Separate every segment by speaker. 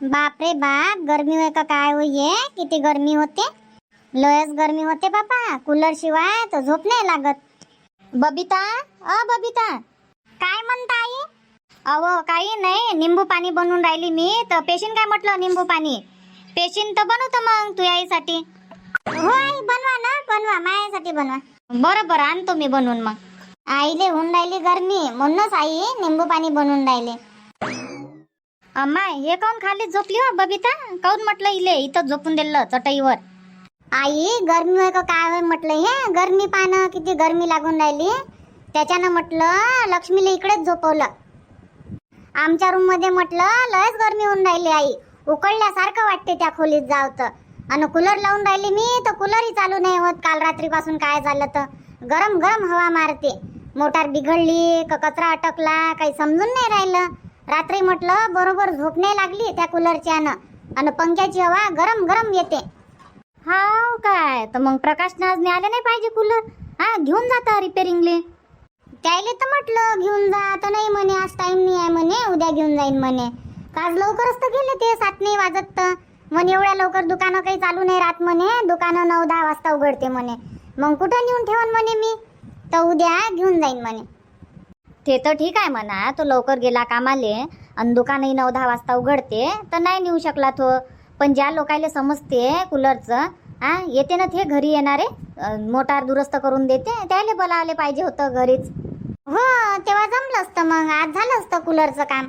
Speaker 1: बाप रे बाप, गर्मी होय का काय होय? किती गर्मी होते, लयच गर्मी होते बापा. कूलर शिवाय तर झोप नाही लागत. बबिता, बबिता, काय म्हणता आई? अहो काही नाही, निंबू पाणी बनवून राहिली मी. तर पेशीन काय म्हटलं, निंबू पाणी पेशीन तर बनवतो मग तू आईसाठी. हो आई, बनवा ना, बनवा माझ्यासाठी बनवा. बरं बरं, आणतो मी बनवून. मग आईले होऊन राहिली गरमी, म्हणूनच आई निंबू पाणी बनवून राहिले. अम्मा, हे काऊन खाली झोपली हो बबिता? काऊन म्हटलं इले इथं झोपून दिलं चटईवर? आई गरमी होय का काय होय म्हटलं, हे गरमी पानं किती गरमी लागून राहिली, त्याच्यानं म्हटलं लक्ष्मीला इकडेच झोपवलं. आमच्या रूम मध्ये म्हटलं लयच गरमी होऊन राहिली आई, उकळल्यासारखं वाटते त्या खोलीत जाव तर. आणि कूलर लावून राहिली मी तर कूलरही चालू नाही होत. काल रात्रीपासून काय झालं तर गरम गरम हवा मारते. मोटार बिघडली का कचरा अटकला काही समजून नाही राहिलं. रात्री म्हटलं बरोबर झोप नाही लागली त्या कूलरच्यानं, आणि पंख्याची हवा गरम गरम येते. हाव काय, तर मग प्रकाशनं आज न्यायला नाही पाहिजे कूलर? घेऊन जाता रिपेरिंगले. त्याले तर म्हटलं घेऊन जा, तर नाही म्हणे आज टाइम नाही आहे म्हणे, उद्या घेऊन जाईन म्हणे. आज लवकरच तर गेले ते, 7 नाही वाजत तर म्हणे एवढ्या लवकर दुकानं काही चालू नाही राहत म्हणे, दुकानं 9-10 वाजता उघडते म्हणे. मग कुठं नेऊन ठेवन म्हणे मी, तर उद्या घेऊन जाईन म्हणे. ते तर ठीक आहे म्हणा, तो लवकर गेला कामाले आणि दुकानही 9-10 वाजता उघडते तर नाही नेऊ शकला तो. पण ज्या लोकायले समजते कूलरचं, येते ना ते घरी येणारे, मोटार दुरुस्त करून देते, त्याले बोलावले पाहिजे होतं घरीच. हो, तेव्हा जमलं असतं, मग आज झालं असतं कूलरचं काम.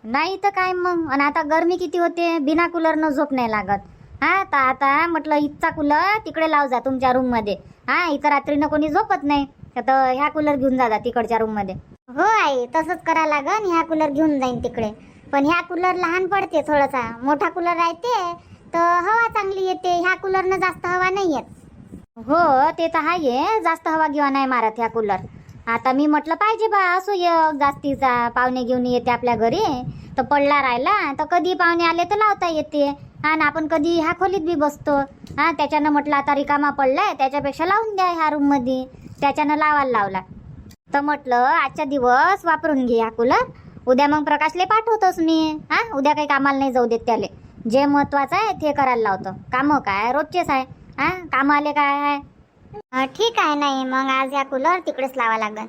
Speaker 1: नाही तर काय मग. आणि आता गरमी किती होते, बिना कूलरनं झोप नाही लागत. तर आता म्हटलं इथचा कूलर तिकडे लाव जा तुमच्या रूम मध्ये. इथं रात्रीनं कोणी झोपत नाही, तर ह्या कूलर घेऊन जा तिकडच्या रूम मध्ये. हो आई, तसंच करा लागन, ह्या कूलर घेऊन जाईन तिकडे. पण ह्या कूलर लहान पडते थोडासा, मोठा कूलर राहते तर हवा चांगली येते. ह्या कूलरनं जास्त हवा नाही येत. हो ते तर आहे, जास्त हवा घेवा नाही मारत ह्या कूलर. आता मी म्हटलं पाहिजे बा असो जास्तीचा, पाहुणे घेऊन येते आपल्या घरी तर पडला राहिला तर कधी पाहुणे आले तर लावता येते. आणि आपण कधी ह्या खोलीत बी बसतो. त्याच्यानं म्हटलं आता रिकामा पडलाय, त्याच्यापेक्षा लावून द्या ह्या रूम मध्ये. त्याच्यानं लावायला लावला. तर म्हटलं आजच्या दिवस वापरून घे हा कूलर, उद्या मग प्रकाशले पाठवतोच मी. उद्या काही कामाला नाही जाऊ देत त्याले. जे महत्वाचं आहे ते करायला लावतो. कामं काय रोजचेच आहे, काम आले काय आहे. ठीक आहे, नाही मग आज ह्या कूलर तिकडेच लावा लागेल.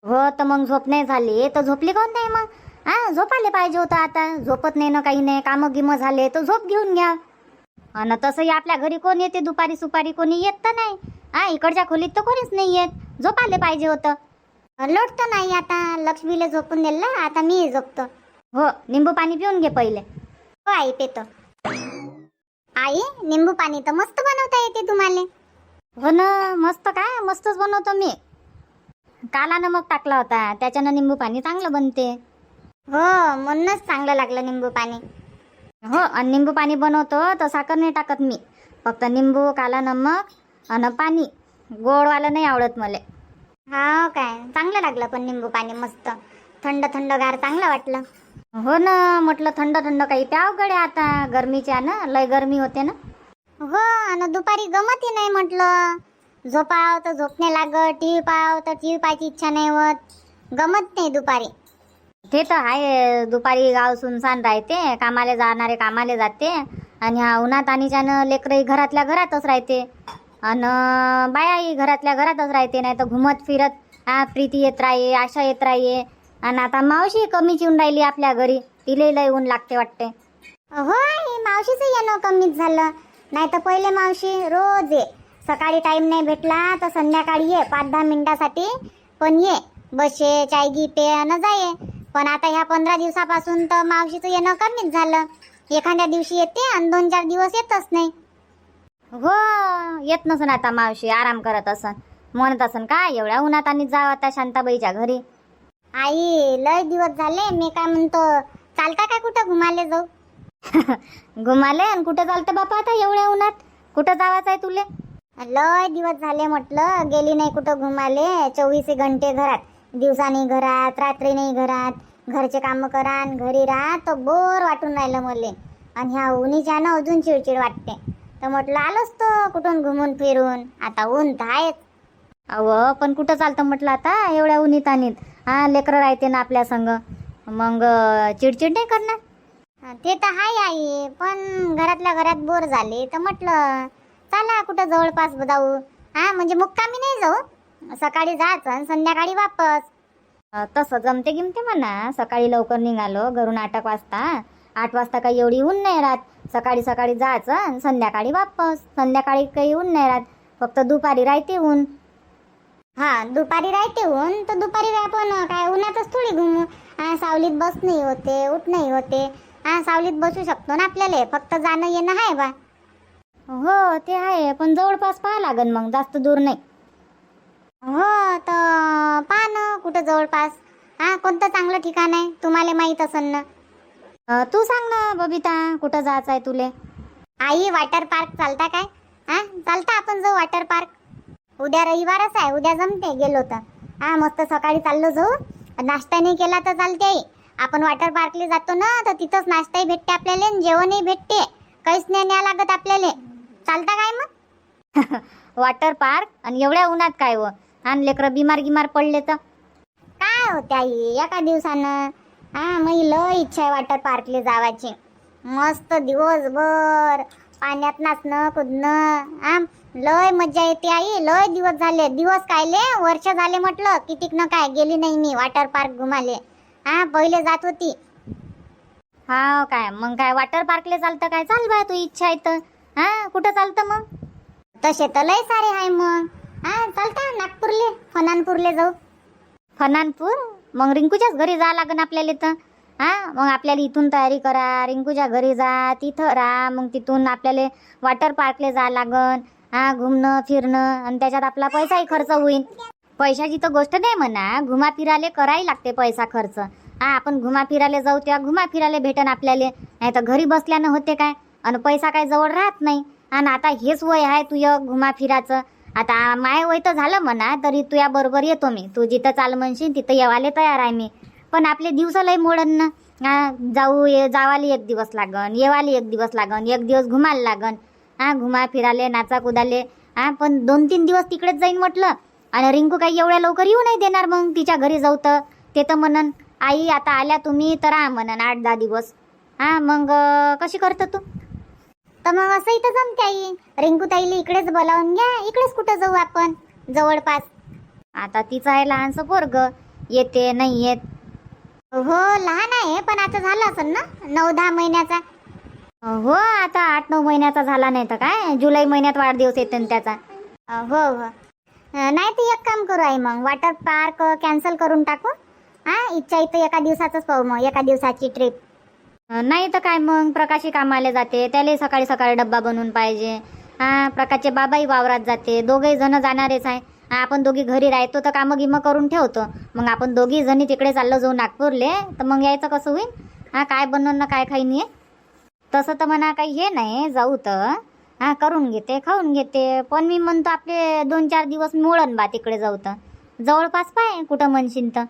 Speaker 1: हो, तर मग झोप नाही झाली तर झोपली कोण नाही मग? झोपायला पाहिजे होतं. आता झोपत नाही ना, काही नाही, कामं गिमं झाले तर झोप घेऊन घ्या. आणि तसंही आपल्या घरी कोण येते दुपारी सुपारी, कोणी येत तर नाही. इकडच्या खोलीत तर कोणीच नाही येत, झोपायला पाहिजे होतं. लोट तर नाही आता, लक्ष्मीला झोपून दिलं, आता मी झोपतो. हो, निंबू पाणी पिऊन घे पहिले. हो आई, पेतो. आई निंबू पाणी तर मस्त बनवता येते तुम्हाला. हो ना, मस्त काय, मस्तच बनवतो मी. काला नमक टाकला होता, त्याच्यानं निंबू पाणी चांगलं बनते. हो, म्हणूनच चांगलं लागलं निंबू पाणी. हो, आणि निंबू पाणी बनवतो तर साखर नाही टाकत मी, फक्त निंबू, काला नमक आणि पाणी. गोडवालं नाही आवडत मला. हा काय, चांगलं लागलं पण निंबू पाणी मस्त, थंड थंडगार चांगलं वाटलं. हो ना, म्हटलं थंड थंड काही प्याव गड्या आता गरमीच्या ना, लय गरमी होते ना. हो, आणि दुपारी गमतही नाही म्हटलं. झोपाव तर झोप नाही लागत, टीव्ही पाहाव तर टीव्ही पाहायची इच्छा नाही होत, गमत नाही दुपारी. ते तर आहे, दुपारी गाव सुनसान राहते, कामाले जाणारे कामाले जाते, आणि ह्या उन्हात आणीच्यानं लेकरही घरातल्या घरातच राहते, आणि बायाही घरातल्या घरातच राहते. नाही तर घुमत फिरत प्रीती येत राही, आशा येत राही. आणि आता मावशी कमीच येऊन राहिली आपल्या घरी, तिले लय ऊन लागते वाटते. हो आई, मावशीचं येणं कमीच झालं. नाही तर पहिले मावशी रोज ये, सकाळी टाइम नाही भेटला तर संध्याकाळी ये 5-10 मिनिटासाठी, पण ये, बसे चायगी पे आणि जाये. पण आता ह्या 15 दिवसापासून तर मावशीचं येणं कमीच झालं. एखाद्या दिवशी येते आणि 2-4 दिवस येतच नाही. हो, येत नसन आता मावशी, आराम करत असन, म्हणत असन काय एवढ्या उन्हात आणि जाव आता शांताबाईच्या घरी. आई लय दिवस झाले, मी काय म्हणतो, चालता काय कुठं घुमाले जाऊ? घुमाले आणि कुठं चालतं बापा आता एवढ्या उन्हात, कुठं जावाचं आहे तुले? लय दिवस झाले म्हटलं, गेली नाही कुठं घुमाले. 24 घंटे घरात, दिवसा नाही घरात, रात्री नाही घरात, घरचे काम करा घरी राहा, तर बोर वाटून राहिलं मले. आणि ह्या उन्हीच्या ना अजून चिडचिड वाटते. तर म्हटलं आलोच तो कुठून घुमून फिरून, आता ऊन तर आहेच. अहो पण कुठं चालतं म्हटलं आता एवढ्या उन्हीत आणीत. लेकरं राहते ना आपल्या संग, मग चिडचिड नाही करणार. ते तर हाय आई, पण घरातल्या घरात बोर झाले तर म्हटलं चला कुठं जवळपास जाऊ. म्हणजे मुक्कामी नाही जाऊ, सकाळी जायचं आणि संध्याकाळी वापस. तसं जमते गिमते म्हणा. सकाळी लवकर निघालो घरून 8 वाजता. 8 वाजता काही एवढी ऊन नाही राहत. सकाळी सकाळी जायचं आणि संध्याकाळी वापस. संध्याकाळी काही ऊन नाही राहत, फक्त दुपारी राहते ऊन. दुपारी राहते ऊन तर दुपारी आपण काय उन्हातच थोडी घुमू. सावलीत बस नाही होते, उठ नाही होते. सावलीत बसू शकतो ना आपल्याला, फक्त जाणं येणं आहे बा. हो ते आहे, पण जवळपास पाहा लागन मग, जास्त दूर नाही. हो तर पहा ना कुठं जवळपास. कोणतं चांगलं ठिकाण आहे तुम्हाला माहीत असेल ना. तू सांग ना बबिता, कुठं जायचं आहे तुले. आई वॉटर पार्क चालता काय? चालता, आपण जाऊ वॉटर पार्क. उद्या रविवारच आहे, उद्या जमते गेलो तर. मस्त सकाळी चाललो जाऊ. नाश्ता नाही केला तर चालते आई. आपण वॉटर पार्कला जातो ना तर तिथंच नाश्ताही भेटते आपल्याला आणि जेवणही भेटते. काहीच नाही न्याय लागत आपल्याला. चालता काय मग? वॉटर पार्क आणि एवढ्या उन्हात काय व, आणि लेकरं बिमार पडले तर काय होते आई एका दिवसानं. मी लय इच्छा आहे वॉटर पार्कला जावायची. मस्त दिवसभर पाण्यात नाचणं कुदणं. लय मजा येते आई. लय दिवस झाले, दिवस कायले वर्ष झाले म्हटलं कितीक न काय गेली नाही मी वॉटर पार्क घुमाले. पहिले जात होती. काय मग काय वॉटर पार्कला चालतं काय? चाल बाय, तू इच्छा आहे तर. कुठं चालतं मग? तसे तर लय सारे आहे मग. चालतं नागपूरले, फनानपूरले जाऊ. फनानपूर? मग रिंकूच्याच घरी जा लागन आपल्याला तर. मग आपल्याला इथून तयारी करा, रिंकूच्या घरी जा, तिथं राहा, मग तिथून आपल्याला वॉटर पार्कला जा लागन. घुमणं फिरणं आणि त्याच्यात आपला पैसाही खर्च होईल. पैशाची तर गोष्ट नाही म्हणा, घुमा फिराले करायला लागते पैसा खर्च. आपण घुमा फिरायला जाऊ तेव्हा घुमा फिरायला भेटन आपल्याला, नाही तर घरी बसल्यानं होते काय. आणि पैसा काय जवळ राहत नाही. आणि आता हेच वय आहे तुझं घुमा फिराचं. आता माय वय तर झालं म्हणा, तरी तुझ्या बरोबर येतो मी. तू जिथं चाल म्हणशील तिथं येवाले तयार आहे मी. पण आपले दिवस लय मोडन ना. जावाले 1 दिवस लागन, येवाले 1 दिवस लागन, 1 दिवस घुमायला लागन. घुमा फिराले नाचा कुदाले. पण 2-3 दिवस तिकडेच जाईन म्हटलं. आणि रिंकू काही एवढ्या लवकर येऊ नाही देणार. मग तिच्या घरी जाऊ तर ते तर म्हणन आई आता आल्या तुम्ही तर म्हणन 8-10 दिवस. मग कशी करतो तू? तर मग असं इथं जमते आई. रिंकू ताईला इकडेच बोलावून घ्या, इकडेच कुठं जाऊ आपण जवळपास. आता तिचं आहे लहानसं पोरग, येते नाही येत. हो लहान आहे, पण आता झालं असेल ना 9-10 महिन्याचा. हो आता 8-9 महिन्याचा झाला नाही तर काय, जुलै महिन्यात वाढदिवस येते ना त्याचा. हो नाही तर एक काम करू आई, मग वॉटर पार्क कॅन्सल करून टाकू. इच्छा इथं एका दिवसाचंच पाहू, मग एका दिवसाची ट्रिप. नाही तर काय, मग प्रकाशी कामाला जाते, त्याला सकाळी सकाळी डब्बा बनवून पाहिजे. प्रकाशचे बाबाही वावरात जाते, दोघेही जण जाणारेच आहे. आपण दोघी घरी राहतो तर कामं गिमं करून ठेवतो. मग आपण दोघी जणी तिकडे चाललो जाऊ नागपूरले, तर मग यायचं कसं होईल? काय बनवून ना काय खाईन ये. तसं तर म्हणा काही हे नाही, जाऊ तर करून घेते खाऊन घेते. पण मी म्हणतो आपले 2-4 दिवस मोडन बा तिकडे जाऊ तर. जवळपास पाय कुठं म्हणशील तर.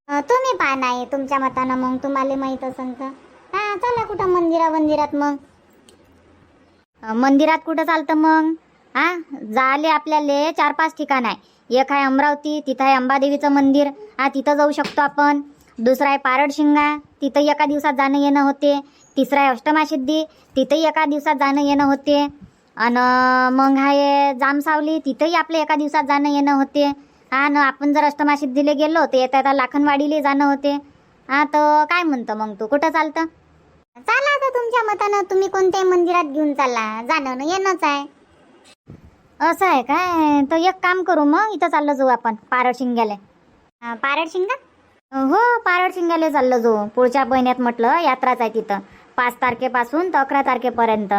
Speaker 1: तुम्ही पहा नाही तुमच्या मतानं, मग तुम्हाला माहीत असेल तर. चला कुठं मंदिरात. मग मंदिरात कुठं चालतं मग? झाले आपल्याला 4-5 ठिकाण आहे. एक आहे अमरावती, तिथं आहे अंबादेवीचं मंदिर, तिथं जाऊ शकतो आपण. दुसरं आहे पारडशिंगा, तिथं एका दिवसात जाणं येणं होते. तिसरं आहे अष्टमासिद्धी, तिथंही एका दिवसात जाणं येणं होते. आणि मग आहे जामसावली, तिथंही आपलं एका दिवसात जाणं येणं होते. आणि आपण जर अष्टमासिद्धीला गेलो तर येता लाखनवाडीला जाणं होते. तर काय म्हणतं मग तू, कुठं चालतं? चाला तर तुमच्या मतानं, तुम्ही कोणत्याही मंदिरात घेऊन चालला, जाणं येणंच आहे. असं आहे काय? तर एक काम करू मग, इथं चाललो जाऊ आपण पारडशिंग्याला. पारडशिंगा? हो पारडशिंग्याला चाललो जाऊ. पुढच्या महिन्यात म्हटलं यात्राच आहे तिथं, 5 तारखेपासून तर 11 तारखेपर्यंत.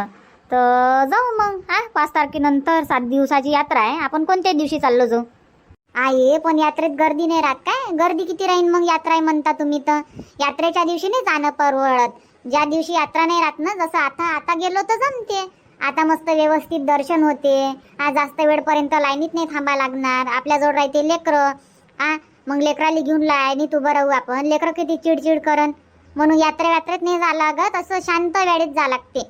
Speaker 1: तर जाऊ मग. 5 तारखेनंतर 7 दिवसाची यात्रा आहे. आपण कोणत्या दिवशी चाललो जाऊ? आहे पण यात्रेत गर्दी नाही राहत काय? गर्दी किती राहीन मग? यात्रा आहे म्हणता तुम्ही तर. यात्रेच्या दिवशी नाही जाणं परवडत. ज्या दिवशी यात्रा नाही राहत ना, जसं आता गेलो तर जमते. आता मस्त व्यवस्थित दर्शन होते. जास्त वेळपर्यंत लाईनीत नाही थांबा लागणार. आपल्याजवळ राहते लेकरं. मग लेकराला घेऊन लाईनीत उभं राहू आपण. लेकरं किती चिडचिड करन. म्हणून यात्रेत नाही जा लागत, असं शांत वेळेत जा लागते.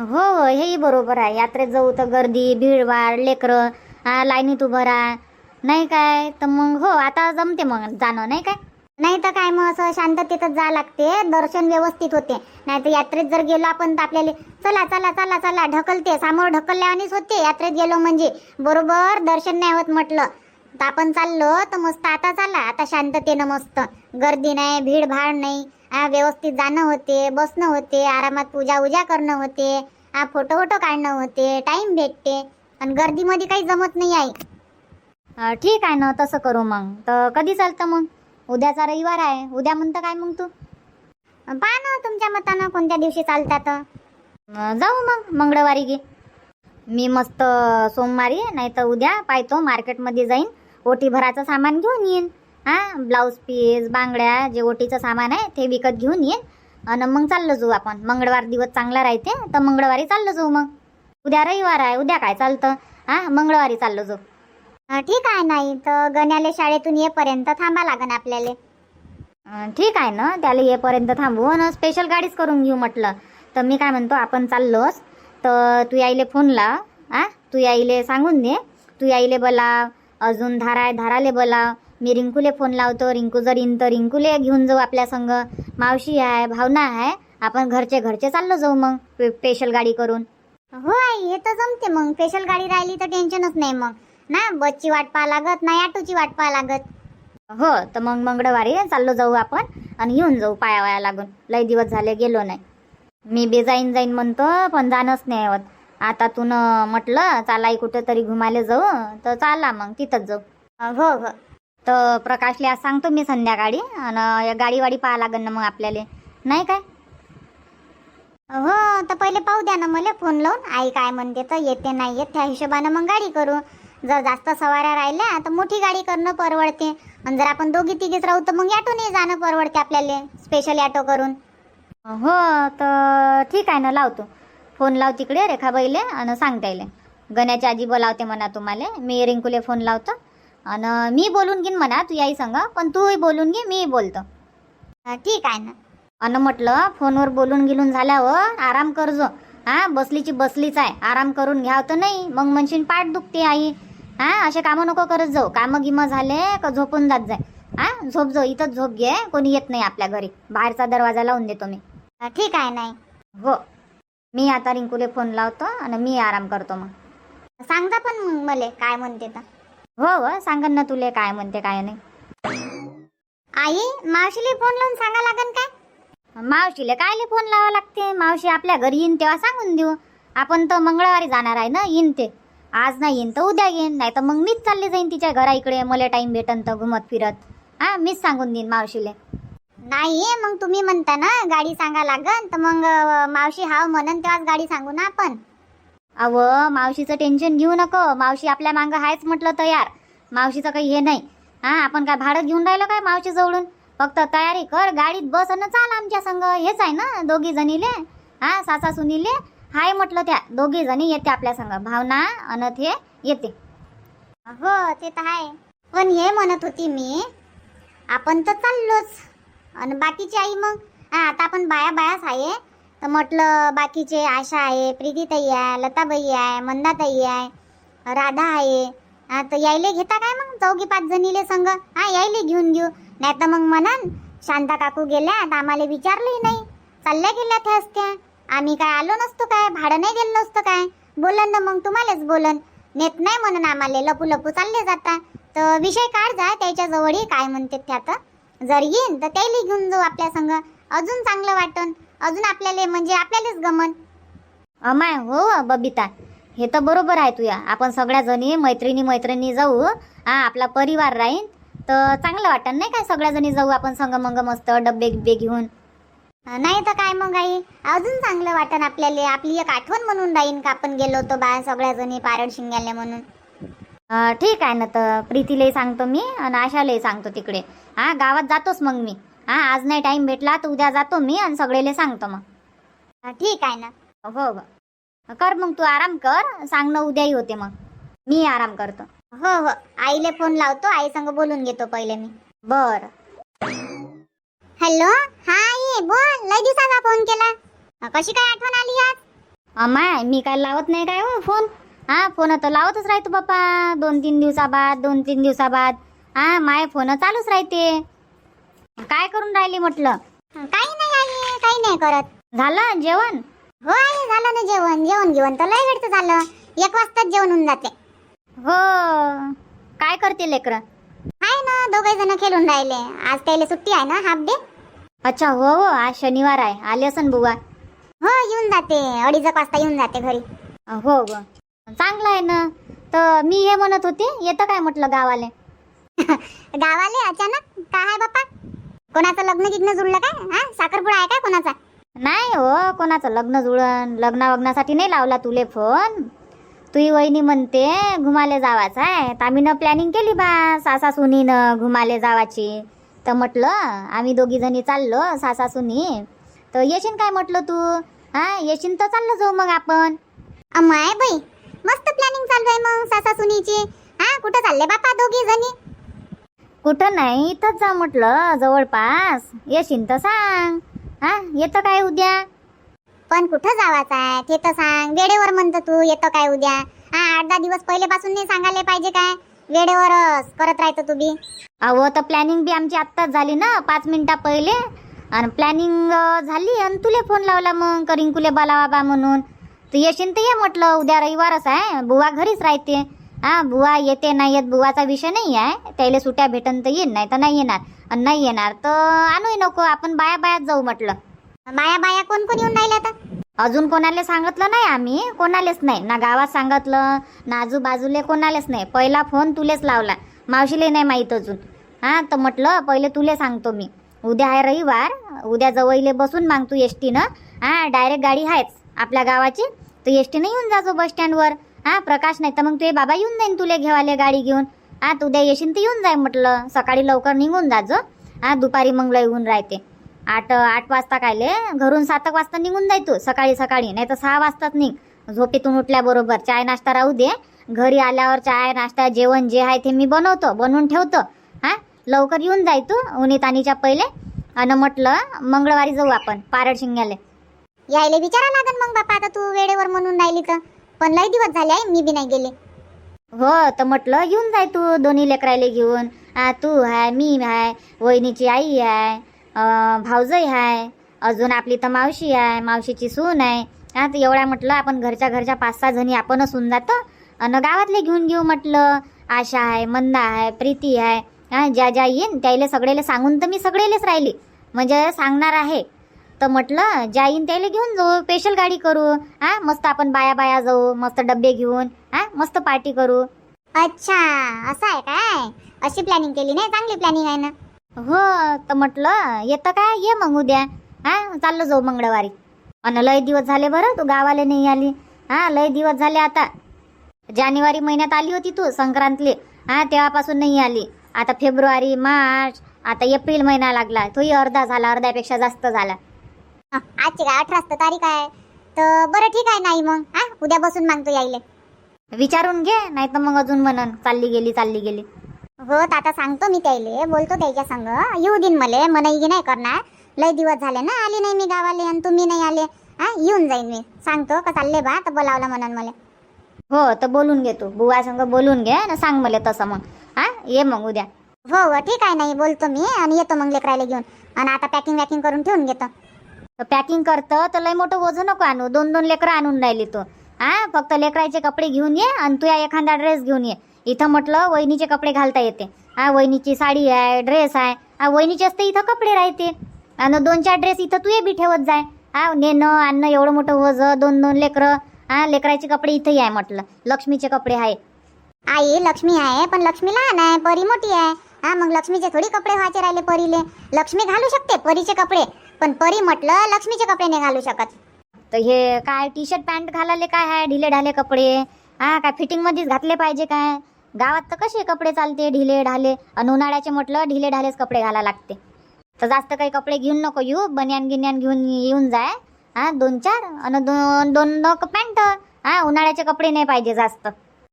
Speaker 1: हो हेही बरोबर आहे. यात्रेत जाऊ तर गर्दी भीडभाड, लेकरं लाईनीत उभं राहा नाही काय. तर मग हो आता जमते मग जाणं नाही काय. नाही तर काय मग असं शांततेतच जा लागते, दर्शन व्यवस्थित होते. नाही तर यात्रेत जर गेलो आपण तर आपल्याला चला चला चला चला ढकलते, समोर ढकलल्यावानीच होते. यात्रेत गेलो म्हणजे बरोबर दर्शन नाही होत म्हटलं. तर आपण चाललो तर मस्त आता चला, आता शांततेनं मस्त, गर्दी नाही, भीड भाड नाही, व्यवस्थित जाणं होते, बसणं होते, आरामात पूजा उजा करणं होते, फोटो फोटो काढणं होते, टाइम भेटते. आणि गर्दीमध्ये काही जमत नाही आहे.
Speaker 2: ठीक आहे ना, तसं करू मग. तर कधी चालतं मग? उद्याचा रविवार आहे, उद्या म्हणतं काय मग तू?
Speaker 1: पहा ना तुमच्या मतानं कोणत्या दिवशी चालतात.
Speaker 2: जाऊ मग मंगळवारी गे. मी मस्त सोमवारी नाही तर उद्या पाहतो, मार्केटमध्ये जाईन, ओटी भराचं सामान घेऊन येईन. ब्लाऊज पीस, बांगड्या, जे ओटीचं सामान आहे ते विकत घेऊन येईन. आणि मग चाललं जाऊ आपण. मंगळवार दिवस चांगला राहते तर मंगळवारी चाललं जाऊ मग. उद्या रविवार आहे, उद्या काय चालतं? मंगळवारी चाललो जाऊ.
Speaker 1: ठीक आहे. नाही तर गण्याले शाळेतून येईपर्यंत थांबा लागन आपल्याला.
Speaker 2: ठीक आहे ना, त्याला येईपर्यंत थांबू आणि स्पेशल गाडीच करून घेऊ म्हटलं. तर मी काय म्हणतो, आपण चाललोच तर तू यायले फोन लाव. तू यायले सांगून दे, तू यायले बोलाव, अजून धाराले बोलाव. मी रिंकूले फोन लावतो, रिंकू जर येईन तर रिंकूले घेऊन जाऊ आपल्या संग. मावशी आहे, भावना आहे, आपण घरचे चाललो जाऊ मग स्पेशल गाडी करून.
Speaker 1: हो आई, हे तर जमते. मग स्पेशल गाडी राहिली तर टेन्शनच नाही मग ना, बसची वाट पाहा लागत नाही, ऑटोची वाट पाहा लागत.
Speaker 2: हो, तर मग मंगळवारी चाललो जाऊ आपण आणि येऊन जाऊ पायावाया लागून. लय दिवस झाले गेलो नाही. मी बी जाईन म्हणतो पण जाणंच नाही होत. आता तू म्हटलं चालाई कुठं तरी घुमाले जाऊ, तर चालला मग तिथंच जाऊ.
Speaker 1: हो हो.
Speaker 2: तर प्रकाशले आज सांगतो मी संध्याकाळी, आणि गाडीवाडी पाहा लागेल ना मग आपल्याला, नाही काय?
Speaker 1: हो, तर पहिले पाहू द्या ना मला फोन लावून, आई काय म्हणते तर येते नाही येत, त्या हिशोबानं मग गाडी करू. जर जास्त सवाऱ्या राहिल्या तर मोठी गाडी करणं परवडते. आणि जर आपण दोघी तिघीच राहू तर मग ऑटोने जाणं परवडते आपल्याला, स्पेशल ऑटो करून.
Speaker 2: हो, तर ठीक आहे ना, लावतो फोन. लाव तिकडे रेखाबाईले आणि सांगता येईल. गण्याची आजी बोलावते म्हणा तुम्हाला. मी रिंकूले फोन लावतो आणि मी बोलून घेईन म्हणा तू याई संग, पण तूही बोलून घे, मी बोलतो.
Speaker 1: ठीक आहे ना.
Speaker 2: आणि म्हटलं फोनवर बोलून गेलून झाल्यावर आराम करजो. बसलीची बसलीच आहे, आराम करून घ्याव तर नाही मग म्हणशील पाठ दुखते आई. असे कामं नको करत जाऊ. कामं गिमं झाले का झोपून जात जाय. झोप जाऊ, इथंच झोप घे, कोणी येत नाही आपल्या घरी. बाहेरचा दरवाजा लावून देतो मी.
Speaker 1: ठीक आहे. नाही
Speaker 2: हो, मी आता रिंकूले फोन लावतो आणि मी आराम करतो मग.
Speaker 1: सांगता पण मग मला काय म्हणते तर.
Speaker 2: हो, सांगन ना तुले काय म्हणते काय नाही.
Speaker 1: आई, मावशीला फोन लावून सांगा लागन काय?
Speaker 2: मावशीले कायले फोन लावा लागते? मावशी आपल्या घरी येईन तेव्हा सांगून देऊ. आपण तर मंगळवारी जाणार आहे ना, येईन ते. आज नाही येईन तर उद्या येईन, नाही तर मग मीच चालले जाईन तिच्या घरा इकडे. मला टाइम भेटन तर घुमत फिरत. मीच सांगून देईन मावशीले.
Speaker 1: नाही, मग तुम्ही म्हणता ना गाडी सांगा लागन, तर मग मावशी हाव म्हणन तेव्हाच गाडी सांगू ना आपण.
Speaker 2: अव, मावशीचं टेन्शन घेऊ नको. मावशी आपल्या मागं आहेच म्हटलं तयार. मावशीचं काही हे नाही. आपण काय भाडं घेऊन राहिलो काय मावशी जवळून? फक्त तयारी कर, गाडीत बस आणि चाल आमच्या संग. हेच आहे ना दोघी जणीले. सासा सुनीले हाय म्हटलं, त्या दोघी जणी येते आपल्या संग. भावना अनथ हे येते.
Speaker 1: हो, ते तर आहे. पण हे म्हणत होती मी, आपण तर चाललोच आणि बाकीची आई मग आता आपण बायाच आहे. तर म्हटलं बाकीचे आशा आहे, प्रीतीताई आहे, लताबाई आहे, मंदाताई आहे, राधा आहे. तर यायले घेता काय मग? 4-5 जणीले संग यायले घेऊन घेऊ. नाही तर मग म्हणान शांता काकू गेल्या तर आम्हाला विचारलंही नाही, चालल्या गेल्या त्या असत्या. आम्ही काय आलो नसतो काय? भाडं नाही दिलं नसतं काय? बोलन ना मग, तुम्हालाच बोलन. नेत नाही म्हणून आम्हाला, लपू चालले जाता. तर विषय काढ जा त्याच्या जवळही काय म्हणते त्यात. जर येईन तर त्याला घेऊन जाऊ आपल्या संग, अजून चांगलं वाटन, अजून आपल्याला म्हणजे आपल्यालाच गमन.
Speaker 2: अमाय हो बबिता, हे तर बरोबर आहे तुया. आपण सगळ्या जणी मैत्रिणी जाऊ. आपला परिवार राहीन तर चांगलं वाटन नाही काय? सगळ्या जणी जाऊ आपण संग मंग मस्त डब्बे गिब्बे घेऊन.
Speaker 1: नाही तर काय मग आई, अजून चांगलं वाटन आपल्याला. आपली एक आठवण म्हणून राहीन का आपण गेलो होतो बाहेर सगळ्या जणी पारड शिंगाले म्हणून.
Speaker 2: ठीक आहे ना, तर प्रीतीलाही सांगतो मी आणि आशालाही सांगतो तिकडे. गावात जातोच मग मी. आज नाही टाइम भेटला तर उद्या जातो मी आणि सगळेले सांगतो मग.
Speaker 1: ठीक आहे ना.
Speaker 2: हो, कर मग तू आराम कर. सांग ना, उद्याही होते मग. मी आराम करतो.
Speaker 1: हो, आईले फोन लावतो, आई संग बोलून घेतो पहिले मी.
Speaker 2: बर.
Speaker 1: हॅलो, हा आई बोल. लय दिवसाचा फोन केला, कशी काय आठवण आली आज?
Speaker 2: अमाय, मी काय लावत नाही काय हो फोन. फोन तर लावतच राहतो बाप्पा. 2-3 दिवसाबाद. माय फोन चालूच राहते. काय करून राहिली म्हटलं?
Speaker 1: काही नाही आई, काही नाही करत.
Speaker 2: झालं जेवण?
Speaker 1: हो आई, झालं ना जेवण. जेवण तर लय वेळचं झालं. 1 वाजताच जेवण होऊन जाते.
Speaker 2: हो. काय करते लेकरं?
Speaker 1: आहे ना, दोघे जण खेळून राहिले. आज त्याला सुट्टी आहे ना, हाफ डे.
Speaker 2: अच्छा, हो हो, आज शनिवार आहे. आले असन बुवा.
Speaker 1: हो, येऊन जाते. 2:30 वाजता येऊन जाते घरी.
Speaker 2: हो ग, चांगलं आहे ना. तर मी हे म्हणत होते, येतं काय म्हटलं गावाले?
Speaker 1: गावाले अचानक काय आहे बाप्पा? कोणाचं लग्न गिग्न जुळलं काय? हा, साखरपुडा आहे काय कोणाचा?
Speaker 2: नाही हो, कोणाचं लग्न जुळण. लग्नावग्नासाठी नाही लावला तुले फोन. तुही वहिनी म्हणते घुमाले जावाचं आहे, तर आम्ही प्लॅनिंग केली बा सासा सुनीनं घुमाले जावाची. तर म्हटलं आम्ही दोघी जणी चाललो सासा सुनी. तर येशील काय म्हटलं तू? हा, येशील तर चाललं जाऊ मग आपण.
Speaker 1: अमाय बाई, मस्त प्लॅनिंग चालू आहे मग सासा सुनीची. हा, कुठं चालले बापा दोघी जणी?
Speaker 2: कुठं नाही, इथंच जा म्हटलं जवळपास. येशील तर सांग. हा, येतं काय उद्या?
Speaker 1: पण कुठं जावाचं आहे ते तर सांग. वेळेवर म्हणतो तू येतो काय उद्या? हा, 8-10 दिवस पहिलेपासून नाही सांगायला पाहिजे काय? वेळेवरच करत राहतो तू बी.
Speaker 2: अहो, तर प्लॅनिंग बी आमची आत्ताच झाली ना, 5 मिनिटा पहिले. आणि प्लॅनिंग झाली आणि तुले फोन लावला मग करिंकुले बोलावा बा म्हणून. तर येशील तर ये म्हटलं. उद्या रविवारच आहे, बुवा घरीच राहते. हा, बुवा येते नाही येत बुवाचा विषय नाही आहे. त्याला सुट्या भेटन तर येईन, नाही तर नाही येणार. आणि नाही येणार तर आणूही नको, आपण बायात जाऊ म्हटलं.
Speaker 1: बाया कोण कोण येऊन राहिले आता?
Speaker 2: अजून कोणाला सांगितलं नाही आम्ही, कोणालेच नाही ना. गावात सांगितलं ना, आजूबाजूले कोणालेच नाही. पहिला फोन तुलेच लावला, मावशीले नाही माहीत अजून. हा, तर म्हटलं पहिले तुले सांगतो मी. उद्या आहे रविवार, उद्या जवळले बसून माग तू एसटीनं. हा, डायरेक्ट गाडी आहेच आपल्या गावाची, तर एसटीनं येऊन जाजो बस स्टँडवर. हा, प्रकाश नाही तर मग तुझे बाबा येऊन जाईन तुले घेवाले गाडी घेऊन. हा, तू उद्या येशील तर येऊन जाय म्हटलं. सकाळी लवकर निघून जाजो. हा, दुपारी मग लय येऊन राहते. 8 वाजता कायले घरून 7 वाजता निघून जाय तू सकाळी नाही तर 6 वाजताच निघ. झोपेतून उठल्याबरोबर चाय नाश्ता राहू दे. घरी आल्यावर चाय नाश्ता जेवण जे आहे ते मी बनवून ठेवतो. हा, लवकर येऊन जाय तू उन्हीतानीच्या पहिले. आणि म्हटलं मंगळवारी जाऊ आपण पारड शिंग्याले.
Speaker 1: यायले विचारा लागन मग बापा, आता तू वेळेवर म्हणून राहिली तर. पण लय दिवस झाले आहे मी बी नाही गेले.
Speaker 2: हो, तर म्हटलं येऊन जाय तू दोन्ही लेकरायले घेऊन. तू आहे, मी आहे, वहिनीची आई आहे, भाऊजई आहे, अजून आपली तर मावशी आहे, मावशीची सून आहे. हा, तर एवढ्या म्हटलं आपण घरच्या 5-6 जणी आपणच होऊन जातो. आणि गावातले घेऊन घेऊ म्हटलं. आशा आहे, मंदा आहे, प्रीती आहे. हा, ज्या येईन त्याला सगळेले सांगून तर मी सगळेलेच राहिली, म्हणजे सांगणार आहे. तर म्हटलं ज्या येईन त्याला घेऊन जाऊ, स्पेशल गाडी करू. हा, मस्त आपण बाया जाऊ, मस्त डब्बे घेऊन. हा, मस्त पार्टी करू.
Speaker 1: अच्छा, असं आहे काय? अशी प्लॅनिंग केली नाही, चांगली प्लॅनिंग आहे ना.
Speaker 2: हो, तर म्हटलं येतं काय, ये मग उद्या. हा, चाललं जाऊ मंगळवारी. आणि लय दिवस झाले बरं तू गावाला नाही आली. हा, लय दिवस झाले. आता जानेवारी महिन्यात आली होती तू संक्रांतले. हा, तेव्हापासून नाही आली. आता फेब्रुवारी, मार्च, आता एप्रिल महिना लागला. तोही अर्धा झाला, अर्ध्यापेक्षा जास्त झाला.
Speaker 1: आजची काय 18 तारीख आहे. तर बरं ठीक आहे. नाही मग हा, उद्या बसून मागतो यायले.
Speaker 2: विचारून घे, नाही तर मग अजून म्हणन चालली गेली.
Speaker 1: हो, तर आता सांगतो मी त्याले, बोलतो त्याच्या संग. येऊ दिन मले, मनाई नाही करणार. लय दिवस झाले ना आली नाही मी गावाले आणि तुम्ही नाही आले. हा, येऊन जाईन मी. सांगतो का चालले बा, तर बोलावलं म्हणून मला.
Speaker 2: हो, तर बोलून घे तू बुवा संग, बोलून घे आणि सांग मला तसं मग. हा, ये मग उद्या.
Speaker 1: हो ठीक आहे. नाही बोलतो मी आणि येतो मग लेकरायला घेऊन. आणि आता पॅकिंग करून ठेवून घेतो.
Speaker 2: पॅकिंग करतं तर लय मोठं वजन नको आणू. 2-2 लेकरं आणून राहिली तू. हा, फक्त लेकराचे कपडे घेऊन ये आणि तू एखादा ड्रेस घेऊन ये. इथं म्हटलं वहिनीचे कपडे घालता येते. हा, वहिनीची साडी आहे, ड्रेस आहे. हा, वहिनीचे असते इथं कपडे राहते. आणि 2-4 ड्रेस इथं तू बी ठेवत जाय. हा, नेणं आणणं एवढं मोठं वजन, 2-2 लेकरं. हा, लेकराचे कपडे इथंही आहे म्हटलं. लक्ष्मीचे कपडे आहे.
Speaker 1: आई लक्ष्मी आहे, पण लक्ष्मी लहान आहे, परी मोठी आहे. हा, मग लक्ष्मीचे थोडी कपडे व्हायचे राहिले परीले. लक्ष्मी घालू शकते परीचे कपडे, पण परी म्हटलं लक्ष्मीचे कपडे नाही घालू शकत.
Speaker 2: तर हे काय टी शर्ट पॅन्ट घालायले काय आहे, ढिले ढाले कपडे? हा, काय फिटिंग मध्येच घातले पाहिजे काय? गावात तर कसे कपडे चालते ढिले ढाले. आणि उन्हाळ्याचे म्हटलं ढिले ढालेच कपडे घाला लागते. तर जास्त काही कपडे घेऊन नको येऊ. बनियान गिन्यान घेऊन येऊन जाय. हा, 2-4 आणि 2 पॅन्ट. हा, उन्हाळ्याचे कपडे नाही पाहिजे जास्त.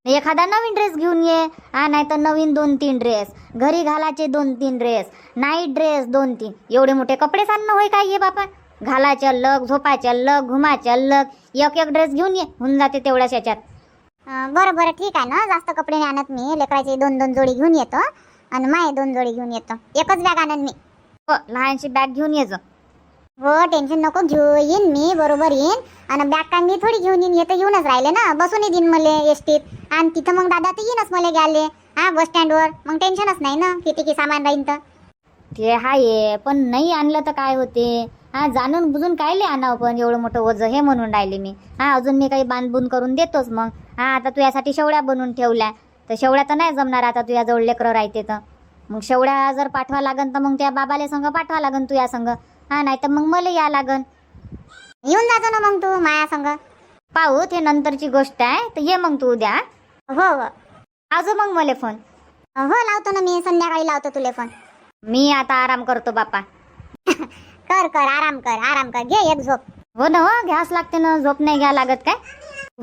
Speaker 2: एखादा नवीन ड्रेस घेऊन ये. हा, नाही तर नवीन 2-3 ड्रेस. घरी घालायचे 2-3 ड्रेस. Night dress 2-3. एवढे मोठे कपडे आणणं होय काय ये बापा? घालायचे अलग, झोपायचे अलग, घुमायचे अलग. एक एक ड्रेस घेऊन ये, होऊन जाते तेवढ्याच याच्यात.
Speaker 1: बरं ठीक आहे ना. जास्त कपडे नाही आणत मी. लेकराचे 2-2 जोडी घेऊन येतो आणि माये 2 जोडी घेऊन येतो. एकच बॅग आणन मी.
Speaker 2: हो लहानशी बॅग घेऊन ये जा.
Speaker 1: हो टेन्शन नको घेऊ, येईन मी बरोबर येईन. आणि बॅग काय मी थोडी घेऊन येईन, येतं घेऊनच राहिले ना, बसून येईन मले एसटीत. आणि तिथं मग दादा तर येईनच मला घ्यायले हा बस स्टँडवर. मग टेन्शनच नाही ना किती सामान राहीन तर.
Speaker 2: ते हाये, पण नाही आणलं तर काय होते. हा जाणून बुजून कायले आणावं पण एवढं मोठं ओझं, हे म्हणून राहिले मी. हा अजून मी काही बांधबून करून देतोच मग. हा आता तू यासाठी शेवड्या बनवून ठेवल्या, तर शेवड्या तर नाही जमणार आता तुझ्याजवळ लेकरं राहते तर. मग शेवड्या जर पाठवा लागन तर मग त्या बाबाले संग पाठवा लागन तुझ्या संग. हा नाही तर मग मला या लागन.
Speaker 1: येऊन जातो ना मग तू माया संग.
Speaker 2: पाहू ते नंतरची गोष्ट आहे, तर ये मग तू उद्या.
Speaker 1: हो हो
Speaker 2: आजो मग मला फोन.
Speaker 1: हो लावतो ना मी, संध्याकाळी लावतो तुले फोन.
Speaker 2: मी आता आराम करतो बापा.
Speaker 1: कर कर आराम कर, आराम कर, घे एक झोप.
Speaker 2: हो ना, हो घ्यास लागते ना, झोप नाही घ्या लागत काय.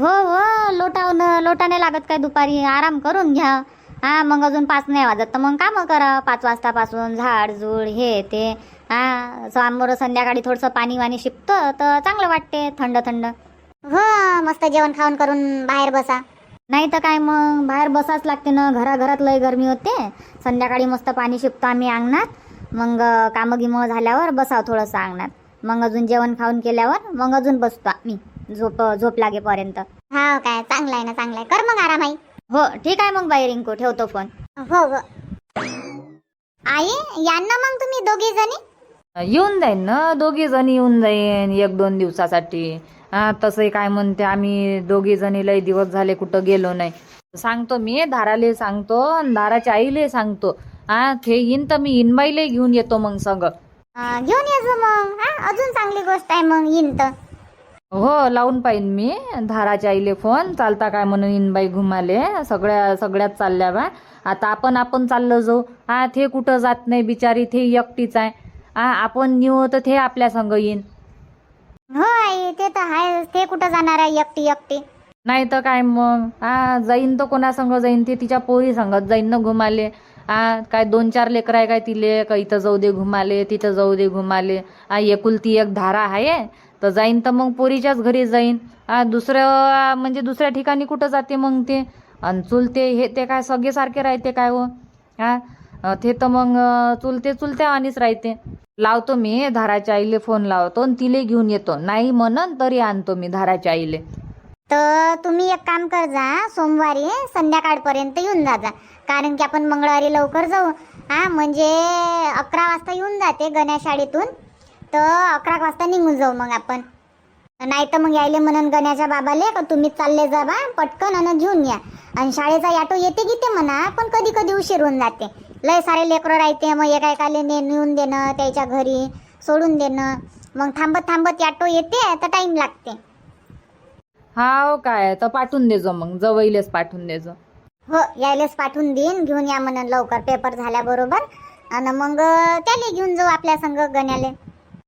Speaker 2: हो हो लोटा नाही लागत काय दुपारी, आराम करून घ्या. हा मग अजून 5 नाही वाजत तर मग कामं करा 5 वाजतापासून, झाड झूड हे ते. हा समोर संध्याकाळी थोडंसं पाणी वाणी शिपतं तर चांगलं वाटते, थंड थंड.
Speaker 1: हो मस्त जेवण खाऊन करून बाहेर बसा.
Speaker 2: नाही तर काय मग बाहेर बसाच लागते ना, घराघरात लय गरमी होते. संध्याकाळी मस्त पाणी शिपतो आम्ही अंगणात. मग कामं गिमं झाल्यावर बसावं थोडंसं अंगणात. मग अजून जेवण खाऊन केल्यावर मग अजून बसतो आम्ही झोप लागेपर्यंत.
Speaker 1: हो काय, चांगलं आहे ना, चांगलं आहे, कर मग आराम आई.
Speaker 2: हो ठीक आहे मग बाई रिंकू, ठेवतो फोन.
Speaker 1: हो हो आई या ना मग तुम्ही दोघी जणी.
Speaker 3: येऊन जाईन ना, दोघी जणी येऊन जाईन 1-2 दिवसासाठी. हा तसंही काय म्हणते, आम्ही दोघी जणी लय दिवस झाले कुठं गेलो नाही. सांगतो मी धाराले सांगतो, धाराच्या आईले सांगतो. हा ते येईन तर मी इनबाईले घेऊन येतो मग संग.
Speaker 1: घेऊन यायचं मग. हा अजून चांगली गोष्ट आहे मग येईन तर.
Speaker 3: हो लावून पाहिन मी धाराच्या आईले फोन, चालता काय म्हणून इनबाई घुमाले. सगळ्यात चालल्या बा. आता आपण चाललो जाऊ. हा ते कुठं जात नाही बिचारी, ते एकटीच आहे. हा आपण नेऊ तर ते आपल्या संग येईन.
Speaker 1: हो आई ते तर आहे, ते कुठं जाणार आहे एकटी एकटी.
Speaker 3: नाही तर काय मग. हा जाईन तर कोणा संग जाईन, ते तिच्या पोरी संगत जाईन ना घुमाले. हा काय 2-4 लेकर आहे काय तिले, का इथं जाऊ दे घुमाले, तिथं जाऊ दे घुमाले. हा एकुलती एक धारा आहे तर जाईन तर मग पोरीच्याच घरी जाईन. हा दुसऱ्या ठिकाणी कुठं जाते मग ते. आणि चुलते हे ते काय सगळे सारखे राहते काय हो. हा ते तर मग चुलत्या आणीच राहते. लावतो मी धाराच्या आईले फोन लावतो आणि तिले घेऊन येतो. नाही म्हणन तरी आणतो मी धाराच्या आईले.
Speaker 1: तर तुम्ही एक काम कर जा, सोमवारी संध्याकाळपर्यंत येऊन जा. कारण की आपण मंगळवारी लवकर जाऊ. हा म्हणजे 11 वाजता येऊन जाते गण्या शाळेतून, तर 11 वाजता निघून जाऊ मग आपण. नाही तर मग यायले म्हणून गण्याच्या बाबाले का तुम्ही चालले जा बा पटकन आणि घेऊन या. आणि शाळेचा ऑटो येते की म्हणा, पण कधी कधी उशीर होऊन जाते. लय सारे लेकरं राहते, मग एकाएकाले नेऊन देणं, त्याच्या घरी सोडून देणं. मग थांबत ऑटो येते तर टाइम लागते.
Speaker 3: हाव काय, तर पाठवून देजो मग, जवळलेच पाठवून देजो.
Speaker 1: हो यायलेच पाठवून देईन, घेऊन या म्हणून लवकर पेपर झाल्याबरोबर. आणि मग त्याला घेऊन जाऊ आपल्या संग गण्याले.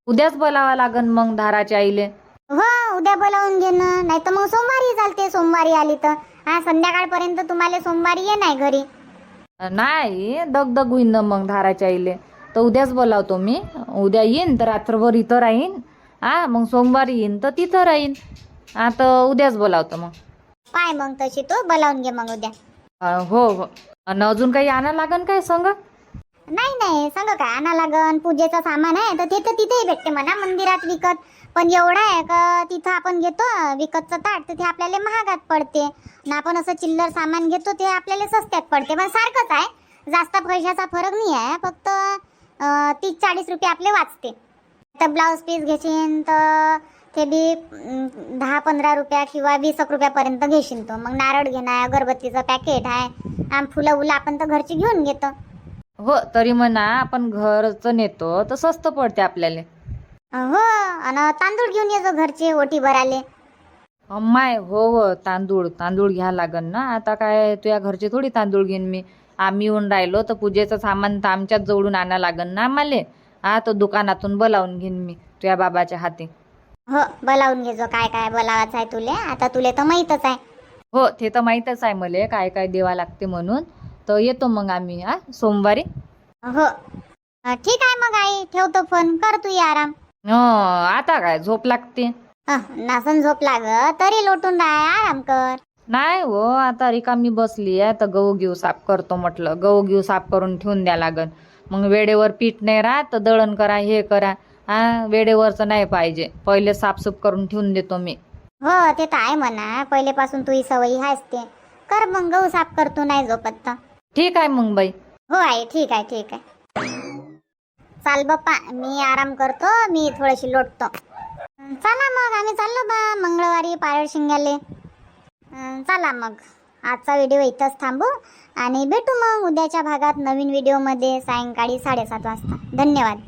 Speaker 3: उद्याच बोलावा लागन मग धाराच्या आईले.
Speaker 1: हो उद्या बोलावून घेणं, नाही तर मग सोमवारी चालते. सोमवारी आली तर हा संध्याकाळपर्यंत तुम्हाला सोमवारी ये नाही घरी.
Speaker 3: नाही दगदग होईन ना मग धाराच्या आईले, तर उद्याच बोलावतो मी. उद्या येईन तर रात्रभर इथं राहीन. हा मग सोमवारी येईन तर तिथं राहीन. आता उद्याच बोलावतो मग.
Speaker 1: पाय मग तशी तू बोलावून घे मग उद्या.
Speaker 3: हो आणि अजून काही आणा लागन काय संग?
Speaker 1: नाही सांग काय आणा लागन, पूजेचं सामान आहे तर ते तर तिथेही भेटते म्हणा मंदिरात विकत. पण एवढं आहे का तिथं आपण घेतो विकतचं ताट तर ते आपल्याला महागात पडते. आणि आपण असं चिल्लर सामान घेतो ते आपल्याला स्वस्त्यात पडते. पण सारखंच आहे, जास्त पैशाचा फरक नाही आहे. फक्त 30-40 रुपये आपले वाचते. तर ब्लाऊज पीस घेशील तर ते बी 10-15 रुपया किंवा 20 रुपयापर्यंत घेशील तो. मग नारळ घेणार, अगरबत्तीचं पॅकेट आहे, फुलं आपण तर घरची घेऊन घेतो.
Speaker 3: हो तरी म्हणा आपण घरचं नेतो तर स्वस्त पडते आपल्याला.
Speaker 1: हो आणि तांदूळ घेऊन येतो घरचे ओटी भराले.
Speaker 3: माय हो तांदूळ घ्या लागन ना. आता काय तुझ्या घरचे थोडी तांदूळ घेईन मी. आम्ही येऊन राहिलो तर पूजेचं सामान तर आमच्याच जवळून आणा लागन ना आम्हाला. हा तो दुकानातून बोलावून घेईन मी तुझ्या बाबाच्या हाती.
Speaker 1: हो बोलावून घेजो, काय काय बोलावायचं आहे तुले. आता तुले तर माहीतच आहे.
Speaker 3: हो ते तर माहीतच आहे मला काय काय देवा लागते म्हणून. तर येतो मग आम्ही सोमवारी.
Speaker 1: हो ठीक आहे मग आई, ठेवतो फोन, कर तू आराम.
Speaker 3: आता काय झोप लागते.
Speaker 1: नासन झोप लाग तरी लोटून राह, आराम कर.
Speaker 3: नाही हो आता रिकामी बसली आहे तर गहू घेऊ साफ करतो म्हटलं. गहू घेऊ साफ करून ठेवून द्या लागन. मग वेळेवर पीठ नाही राहत तर दळण करा, हे करा. वेळेवरचं नाही पाहिजे. पहिले साफसूफ करून ठेवून देतो मी.
Speaker 1: हो ते तर आहे म्हणा, पहिलेपासून तुझी सवयी आहेस ते. कर मग, गहू साफ करतो नाही झोपत तर.
Speaker 3: ठीक आहे मग बाई.
Speaker 1: हो आहे, ठीक आहे ठीक आहे. चाल बाप्पा, मी आराम करतो, मी थोडीशी लोटतो. चला मग आम्ही चाललो बा मंगळवारी पारड शिंग्याले. चला मग आजचा व्हिडिओ इथंच थांबू आणि भेटू मग उद्याच्या भागात नवीन व्हिडिओमध्ये सायंकाळी 7:30 वाजता. धन्यवाद.